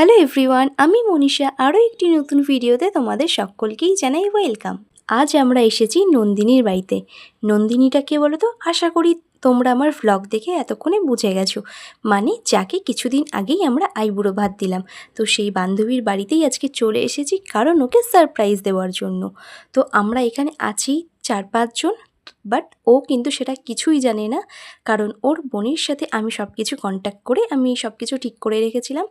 Hello everyone, আমি মনীষা। আরও একটি নতুন ভিডিওতে তোমাদের সকলকেই জানাই ওয়েলকাম। আজ আমরা এসেছি নন্দিনীর বাড়িতে। নন্দিনীটা কে বলো তো? আশা করি তোমরা আমার ভ্লগ দেখে এতক্ষণে বুঝে গেছো, মানে যাকে কিছুদিন আগেই আমরা আইবুড়ো ভাত দিলাম। তো সেই বান্ধবীর বাড়িতেই আজকে চলে এসেছি, কারণ ওকে সারপ্রাইজ দেওয়ার জন্য। তো আমরা এখানে আছি 4-5 জন, বাট ও কিন্তু সেটা কিছুই জানে না, কারণ ওর বোনের সাথে আমি সব কিছু কন্ট্যাক্ট করে আমি সব কিছু ঠিক করে রেখেছিলাম।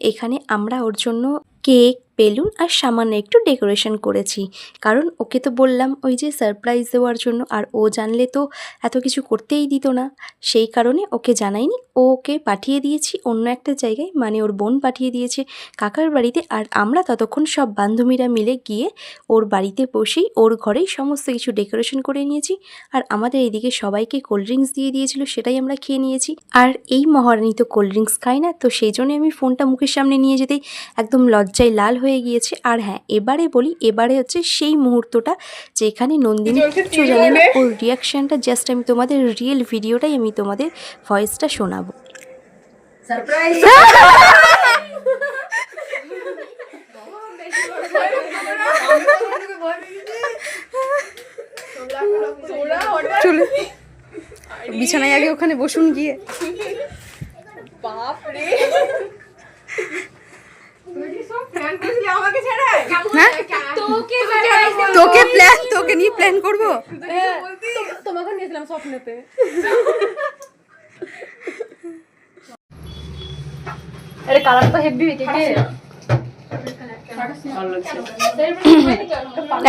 এখানে আমরা ওর জন্য কেক, বেলুন আর সামান্য একটু ডেকোরেশন করেছি, কারণ ওকে তো বললাম ওই যে সারপ্রাইজ দেওয়ার জন্য, আর ও জানলে তো এত কিছু করতেই দিত না। সেই কারণে ওকে জানাইনি, ওকে পাঠিয়ে দিয়েছি অন্য একটা জায়গায়, মানে ওর বোন পাঠিয়ে দিয়েছে কাকার বাড়িতে। আর আমরা ততক্ষণ সব বান্ধবীরা মিলে গিয়ে ওর বাড়িতে বসেই ওর ঘরেই সমস্ত কিছু ডেকোরেশন করে নিয়েছি। আর আমাদের এদিকে সবাইকে কোল্ড ড্রিঙ্কস দিয়ে দিয়েছিল, সেটাই আমরা খেয়ে নিয়েছি। আর এই মহারানী তো কোল্ড ড্রিঙ্কস খায় না, তো সেই জন্য আমি ফোনটা মুখের সামনে নিয়ে যেতেই একদম লজ্জায় লাল হয়ে গিয়েছে। আর হ্যাঁ, এবারে বলি, এবারে হচ্ছে সেই মুহূর্তটা যেখানে নন্দিনী কিছু জানে না, ওর রিয়াকশানটা জাস্ট আমি তোমাদের রিয়েল ভিডিওটাই আমি তোমাদের ভয়েসটা শোনাবো। সারপ্রাইজ চলে বিছানায় আগে ওখানে বসুন গিয়ে। তোকে নিয়ে প্ল্যান করবো। তোমাকে নিয়েছিলাম স্বপ্নেতে। আরে কালারটা হেভি কেকে।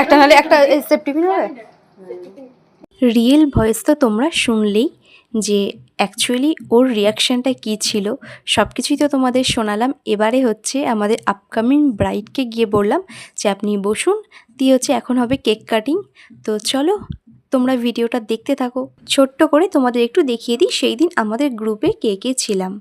একটা নাহলে একটা সেফটি পিন হবে। রিয়েল ভয়েস তো তোমরা শুনলেই, যে অ্যাকচুয়ালি ওর রিয়াকশানটা কী ছিল সব কিছুই তো তোমাদের শোনালাম। এবারে হচ্ছে আমাদের আপকামিং ব্রাইডকে গিয়ে বললাম যে আপনি বসুন, দিয়ে হচ্ছে এখন হবে কেক কাটিং। তো চলো তোমরা ভিডিওটা দেখতে থাকো। ছোট্ট করে তোমাদের একটু দেখিয়ে দিই সেই দিন আমাদের গ্রুপে কে কে ছিলাম।